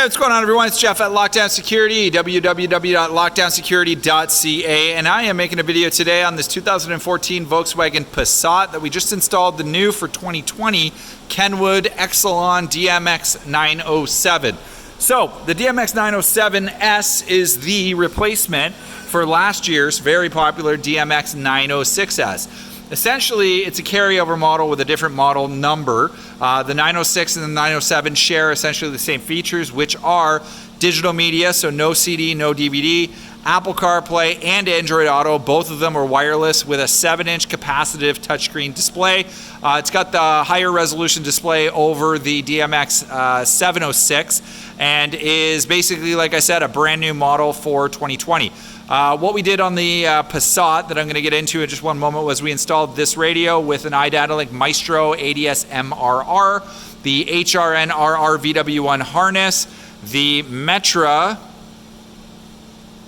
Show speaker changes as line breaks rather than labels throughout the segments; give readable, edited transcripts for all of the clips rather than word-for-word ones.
What's going on, everyone? It's Jeff at Lockdown Security, www.lockdownsecurity.ca, and I am making a video today on this 2014 Volkswagen Passat that we just installed the new for 2020 Kenwood DMX907. So the DMX907S is the replacement for last year's very popular DMX906S. Essentially, it's a carryover model with a different model number. The 906 and the 907 share essentially the same features, which are digital media, so no CD, no DVD, Apple CarPlay, and Android Auto. Both of them are wireless with a 7-inch capacitive touchscreen display. It's got the higher resolution display over the DMX 706 and is basically, like I said, a brand new model for 2020. What we did on the Passat that I'm going to get into in just one moment was we installed this radio with an iData-Link Maestro ADS MRR, the HRN RR VW1 harness, the Metra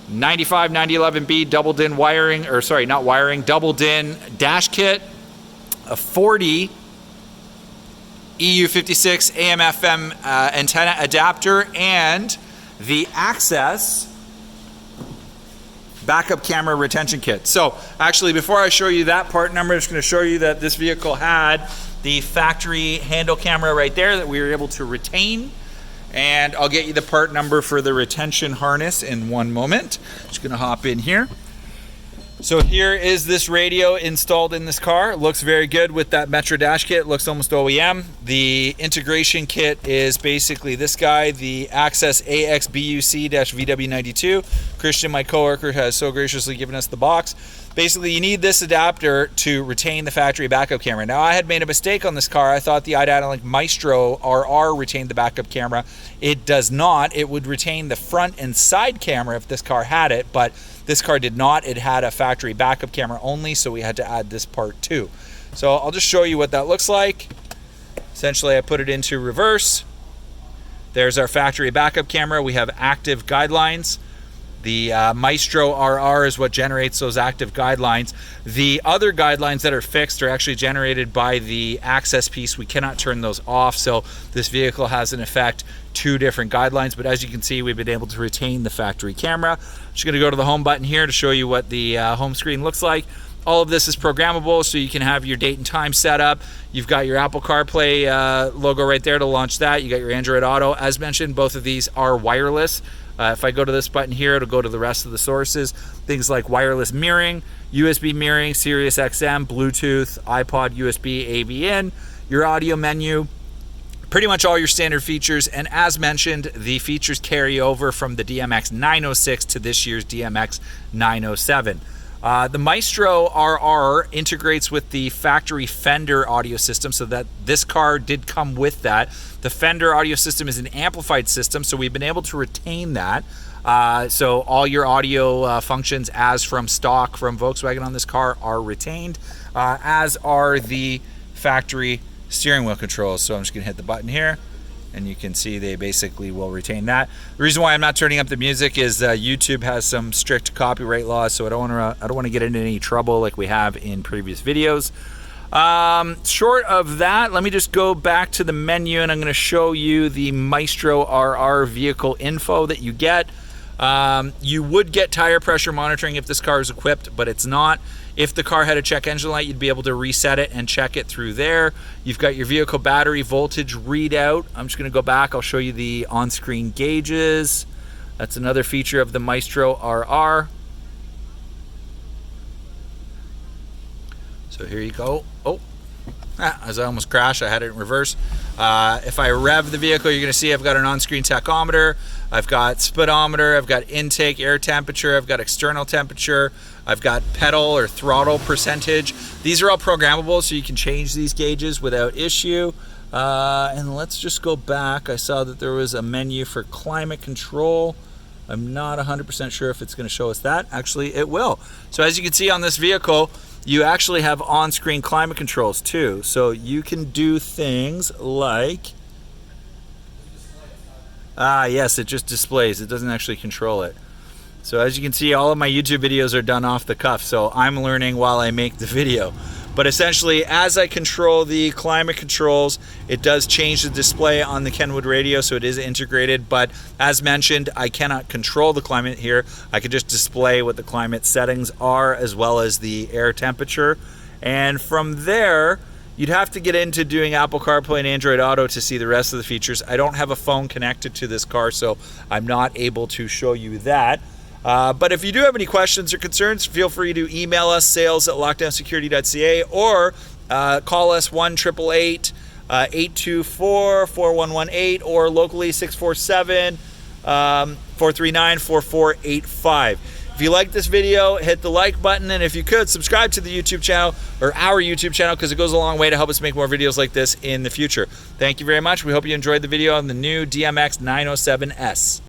959011B double DIN wiring, or sorry, not wiring, double DIN dash kit, a 40 EU56 AM/FM antenna adapter, and the Access backup camera retention kit. So actually, before I show you that part number, I'm just going to show you that this vehicle had the factory handle camera right there that we were able to retain. And I'll get you the part number for the retention harness in one moment. Just going to hop in here. So here is this radio installed in this car. It looks very good with that Metra dash kit. It looks almost OEM. The integration kit is basically this guy, the Access AXBUC-VW92. Christian, my coworker, has so graciously given us the box. Basically, you need this adapter to retain the factory backup camera. Now, I had made a mistake on this car. I thought the iData-Link Maestro RR retained the backup camera. It does not. It would retain the front and side camera if this car had it, but this car did not. It had a factory backup camera only, so we had to add this part too. So I'll just show you what that looks like. Essentially, I put it into reverse. There's our factory backup camera. We have active guidelines. The Maestro RR is what generates those active guidelines. The other guidelines that are fixed are actually generated by the Access piece. We cannot turn those off, so this vehicle has in effect two different guidelines, but as you can see, we've been able to retain the factory camera. I'm just going to go to the home button here to show you what the home screen looks like. All of this is programmable, so you can have your date and time set up. You've got your Apple CarPlay logo right there to launch that. You got your Android Auto. As mentioned, both of these are wireless. If I go to this button here, it'll go to the rest of the sources. Things like wireless mirroring, USB mirroring, Sirius XM, Bluetooth, iPod, USB, AV in, your audio menu, pretty much all your standard features. And as mentioned, the features carry over from the DMX 906 to this year's DMX 907. The Maestro RR integrates with the factory Fender audio system, so that this car did come with that. The Fender audio system is an amplified system, so we've been able to retain that. So all your audio functions as from stock from Volkswagen on this car are retained, as are the factory steering wheel controls. So I'm just going to hit the button here, and you can see they basically will retain that. The reason why I'm not turning up the music is YouTube has some strict copyright laws, so I don't want to get into any trouble like we have in previous videos. Short of that, let me just go back to the menu, and I'm going to show you the Maestro RR vehicle info that you get. You would get tire pressure monitoring if this car is equipped, but it's not. If the car had a check engine light, you'd be able to reset it and check it through there. You've got your vehicle battery voltage readout. I'm just going to go back. I'll show you the on-screen gauges. That's another feature of the Maestro RR. So here you go. Oh, as I almost crashed, I had it in reverse. If I rev the vehicle, you're going to see I've got an on-screen tachometer. I've got speedometer. I've got intake air temperature. I've got external temperature. I've got pedal or throttle percentage. These are all programmable, so you can change these gauges without issue. And let's just go back. I saw that there was a menu for climate control. I'm not 100% sure if it's going to show us that. Actually, it will. So as you can see on this vehicle, you actually have on-screen climate controls too. So you can do things like, yes, it just displays. It doesn't actually control it. So as you can see, all of my YouTube videos are done off the cuff. So I'm learning while I make the video. But essentially, as I control the climate controls, it does change the display on the Kenwood radio, so it is integrated. But as mentioned, I cannot control the climate here. I can just display what the climate settings are, as well as the air temperature. And from there, you'd have to get into doing Apple CarPlay and Android Auto to see the rest of the features. I don't have a phone connected to this car, so I'm not able to show you that. But if you do have any questions or concerns, feel free to email us, sales@lockdownsecurity.ca, or call us 1-888-824-4118, or locally 647-439-4485. If you like this video, hit the like button, and if you could, subscribe to the YouTube channel, or our YouTube channel, because it goes a long way to help us make more videos like this in the future. Thank you very much. We hope you enjoyed the video on the new DMX907S.